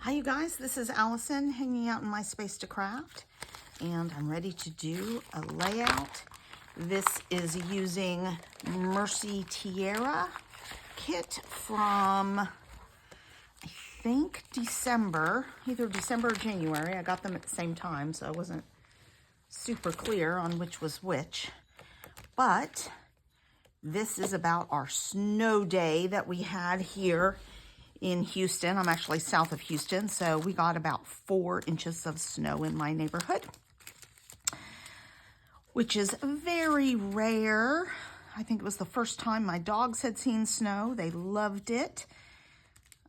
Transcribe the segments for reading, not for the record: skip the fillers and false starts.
Hi you guys, this is Allison hanging out in my space to craft, and I'm ready to do a layout. This is using Mercy Tiara Kit from, I think, December, either December or January. I got them at the same time, so I wasn't super clear on which was which. But this is about our snow day that we had here in Houston. I'm actually south of Houston, so we got about 4 inches of snow in my neighborhood, which is very rare. I think it was the first time my dogs had seen snow. They loved it.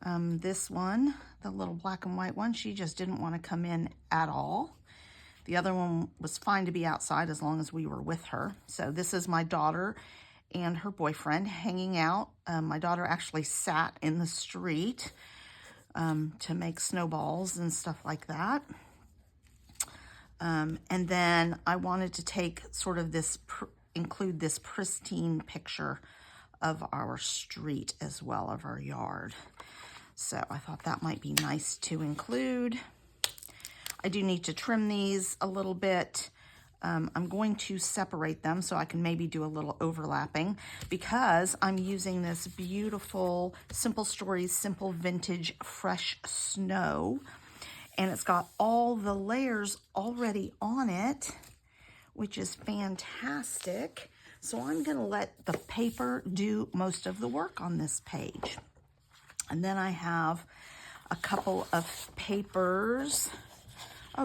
This one, the little black and white one, she just didn't want to come in at all. The other one was fine to be outside as long as we were with her. So this is my daughter and her boyfriend hanging out. My daughter actually sat in the street to make snowballs and stuff like that. And then I wanted to take sort of this, include this pristine picture of our street as well, of our yard. So I thought that might be nice to include. I do need to trim these a little bit. I'm going to separate them so I can maybe do a little overlapping, because I'm using this beautiful Simple Stories Simple Vintage Fresh Snow, and it's got all the layers already on it, which is fantastic. So I'm going to let the paper do most of the work on this page. And then I have a couple of papers,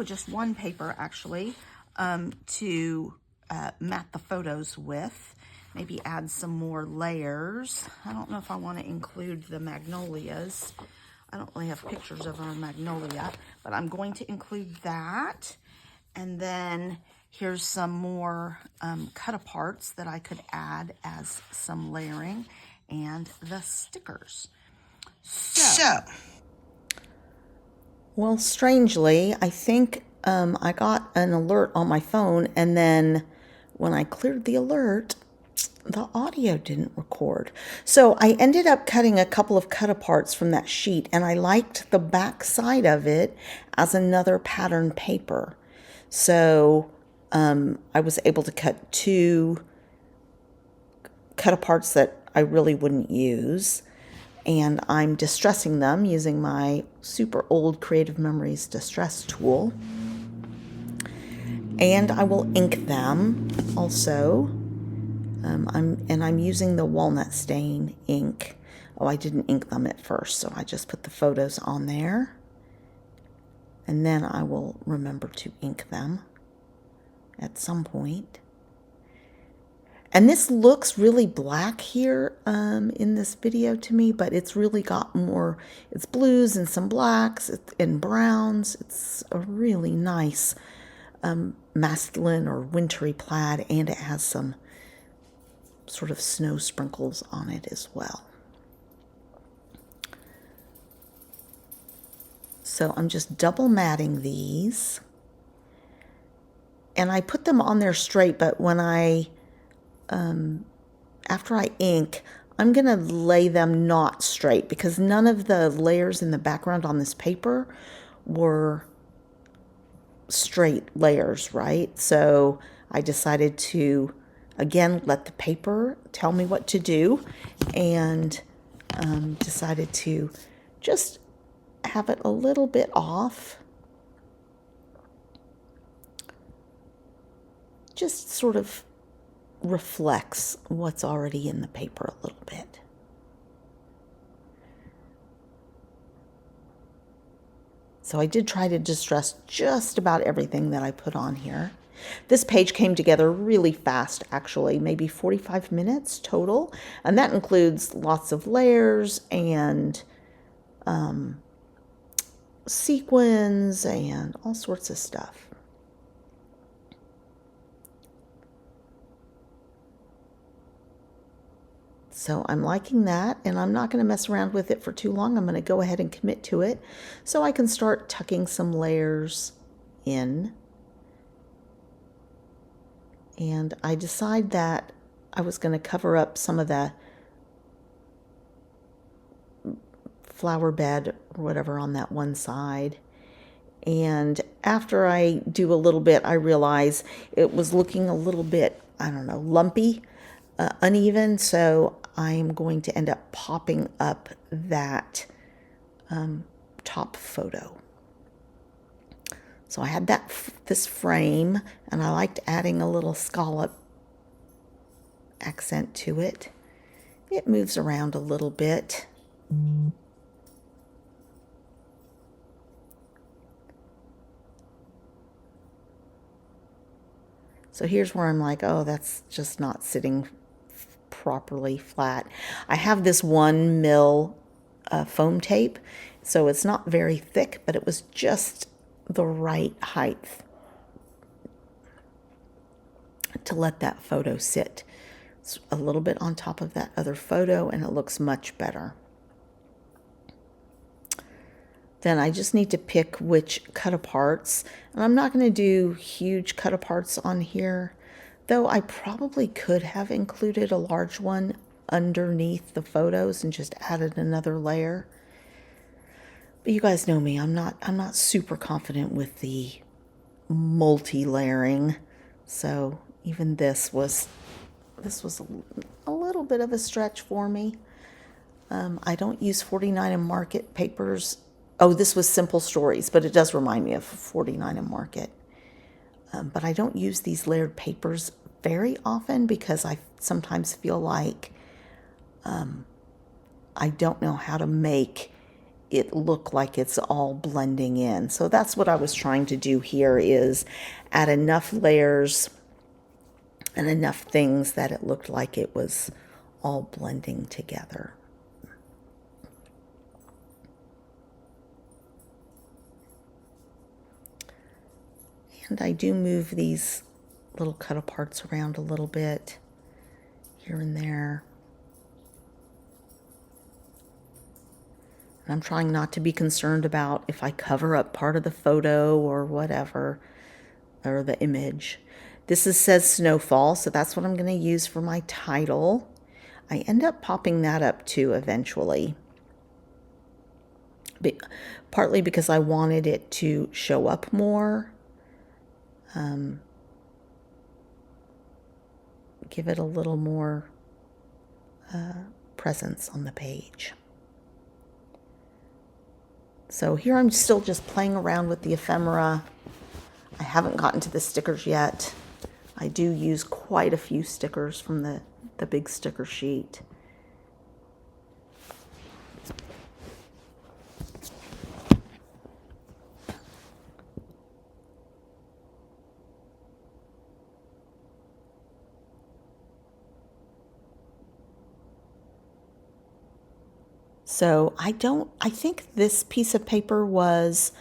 just one paper actually, to mat the photos with, maybe add some more layers. I don't know if I want to include the magnolias. I don't really have pictures of our magnolia, but I'm going to include that. And then here's some more cut-aparts that I could add as some layering, and the stickers. Well, strangely, I think I got an alert on my phone, and then when I cleared the alert, the audio didn't record. So I ended up cutting a couple of cut-aparts from that sheet, and I liked the back side of it as another pattern paper. So I was able to cut 2 cut-aparts that I really wouldn't use. And I'm distressing them using my super old Creative Memories distress tool. And I will ink them also. I'm using the walnut stain ink. Oh, I didn't ink them at first, so I just put the photos on there. And then I will remember to ink them at some point. And this looks really black here in this video to me, but it's really got more, it's blues and some blacks and browns. It's a really nice masculine or wintry plaid, and it has some sort of snow sprinkles on it as well. So I'm just double matting these. And I put them on there straight, but when after I ink, I'm going to lay them not straight, because none of the layers in the background on this paper were straight layers, right? So I decided to, again, let the paper tell me what to do, and decided to just have it a little bit off. Just sort of reflects what's already in the paper a little bit. So I did try to distress just about everything that I put on here. This page came together really fast, actually, maybe 45 minutes total, and that includes lots of layers and sequins and all sorts of stuff. So I'm liking that, and I'm not going to mess around with it for too long. I'm going to go ahead and commit to it so I can start tucking some layers in. And I decide that I was going to cover up some of the flower bed or whatever on that one side. And after I do a little bit, I realize it was looking a little bit, I don't know, lumpy, uneven. So I'm going to end up popping up that top photo. So I had this frame, and I liked adding a little scallop accent to it. It moves around a little bit. So here's where I'm like, oh, that's just not sitting properly flat. I have this 1 mil foam tape, so it's not very thick, but it was just the right height to let that photo sit. It's a little bit on top of that other photo, and it looks much better. Then I just need to pick which cut aparts, and I'm not going to do huge cut aparts on here, though I probably could have included a large one underneath the photos and just added another layer. But you guys know me, I'm not super confident with the multi-layering, so even this was a little bit of a stretch for me. I don't use 49 and Market papers. Oh, this was Simple Stories, but it does remind me of 49 and Market. But I don't use these layered papers very often because I sometimes feel like I don't know how to make it look like it's all blending in. So that's what I was trying to do here, is add enough layers and enough things that it looked like it was all blending together. And I do move these little cut aparts around a little bit here and there. And I'm trying not to be concerned about if I cover up part of the photo or whatever, or the image. This says Snowfall, so that's what I'm going to use for my title. I end up popping that up too eventually. Partly because I wanted it to show up more. Give it a little more presence on the page. So here I'm still just playing around with the ephemera. I haven't gotten to the stickers yet. I do use quite a few stickers from the big sticker sheet. So I think this piece of paper was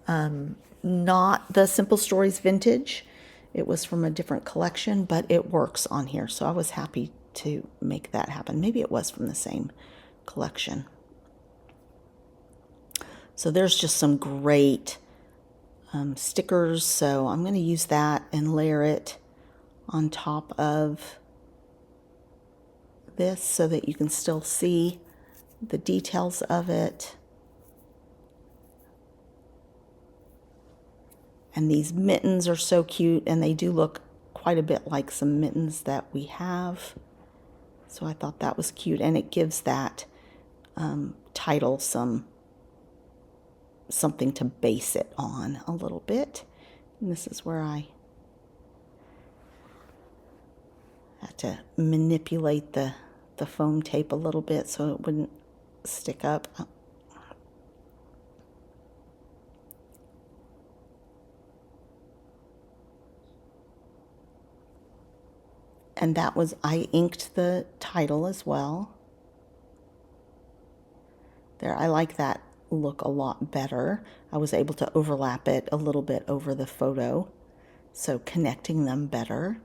not the Simple Stories vintage. It was from a different collection, but it works on here. So I was happy to make that happen. Maybe it was from the same collection. So there's just some great stickers. So I'm going to use that and layer it on top of this so that you can still see the details of it. And these mittens are so cute, and they do look quite a bit like some mittens that we have. So I thought that was cute, and it gives that title something to base it on a little bit. And this is where I had to manipulate the foam tape a little bit so it wouldn't stick up. And that was, I inked the title as well. There, I like that look a lot better. I was able to overlap it a little bit over the photo, so connecting them better.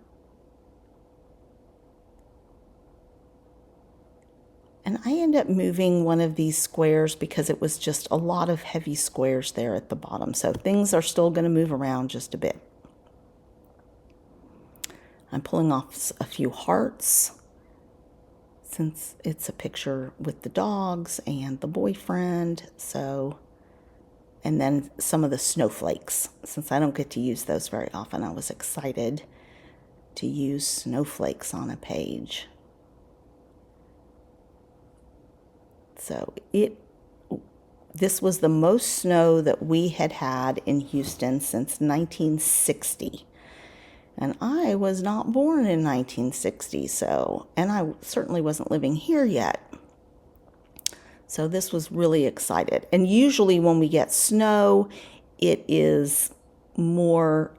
And I end up moving one of these squares because it was just a lot of heavy squares there at the bottom. So things are still going to move around just a bit. I'm pulling off a few hearts. since it's a picture with the dogs and the boyfriend. So, and then some of the snowflakes. Since I don't get to use those very often, I was excited to use snowflakes on a page. So this was the most snow that we had had in Houston since 1960. And I was not born in 1960, and I certainly wasn't living here yet. So this was really excited. And usually when we get snow, it is more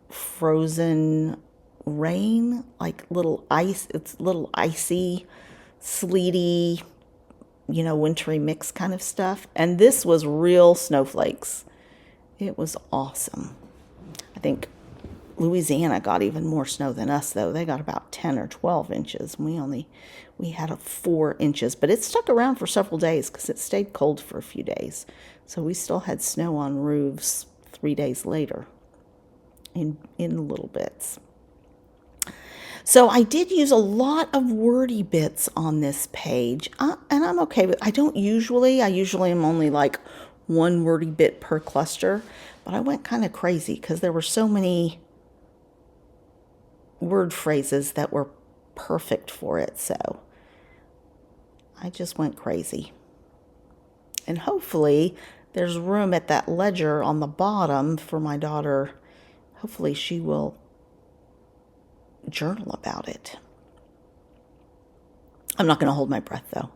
frozen rain, like little ice. It's little icy, sleety, wintry mix kind of stuff. And this was real snowflakes. It was awesome. I think Louisiana got even more snow than us, though. They got about 10 or 12 inches. We had 4 inches, but it stuck around for several days because it stayed cold for a few days. So we still had snow on roofs 3 days later in little bits. So I did use a lot of wordy bits on this page, and I'm okay with. I usually am only like 1 wordy bit per cluster, but I went kind of crazy because there were so many word phrases that were perfect for it. So I just went crazy. And hopefully there's room at that ledger on the bottom for my daughter. Hopefully she will journal about it. I'm not going to hold my breath, though.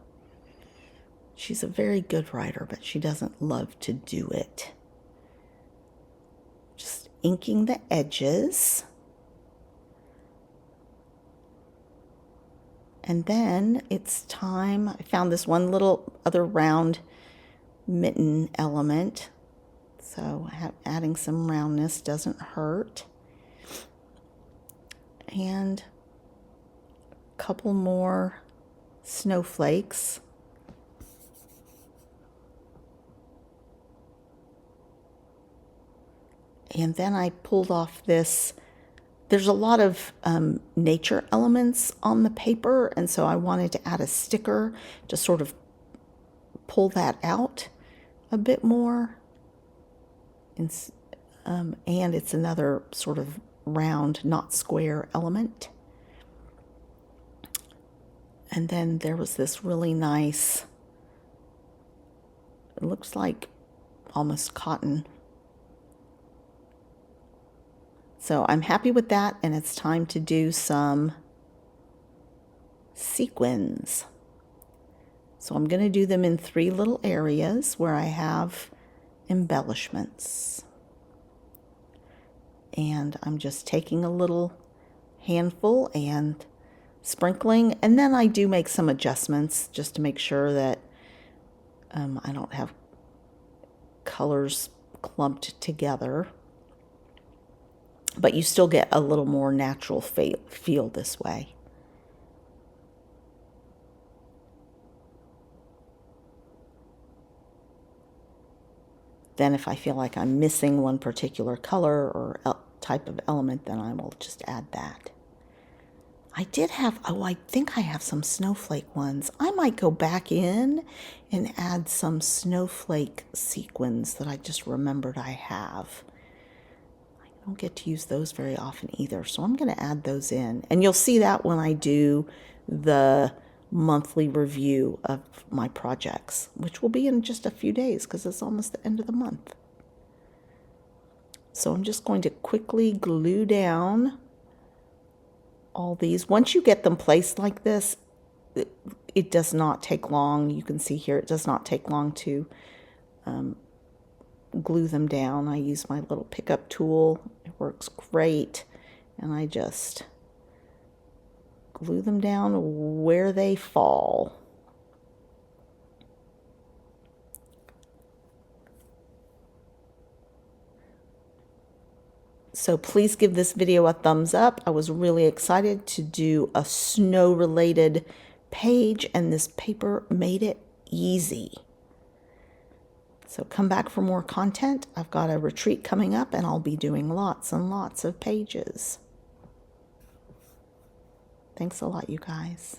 She's a very good writer, but she doesn't love to do it. Just inking the edges. And then it's time. I found this one little other round mitten element. So adding some roundness doesn't hurt. And a couple more snowflakes. And then I pulled off this. There's a lot of nature elements on the paper, and so I wanted to add a sticker to sort of pull that out a bit more. And it's another sort of round, not square element. And then there was this really nice, it looks like almost cotton. So I'm happy with that, and it's time to do some sequins. So I'm going to do them in 3 little areas where I have embellishments. And I'm just taking a little handful and sprinkling, and then I do make some adjustments just to make sure that I don't have colors clumped together. But you still get a little more natural feel this way. Then if I feel like I'm missing one particular color or type of element, then I will just add that. I did have, I think I have some snowflake ones. I might go back in and add some snowflake sequins that I just remembered I have. I don't get to use those very often either, so I'm going to add those in. And you'll see that when I do the monthly review of my projects, which will be in just a few days because it's almost the end of the month. So I'm just going to quickly glue down all these. Once you get them placed like this, it does not take long. You can see here it does not take long to glue them down. I use my little pickup tool. It works great. And I just glue them down where they fall. So please give this video a thumbs up. I was really excited to do a snow-related page, and this paper made it easy. So come back for more content. I've got a retreat coming up, and I'll be doing lots and lots of pages. Thanks a lot, you guys.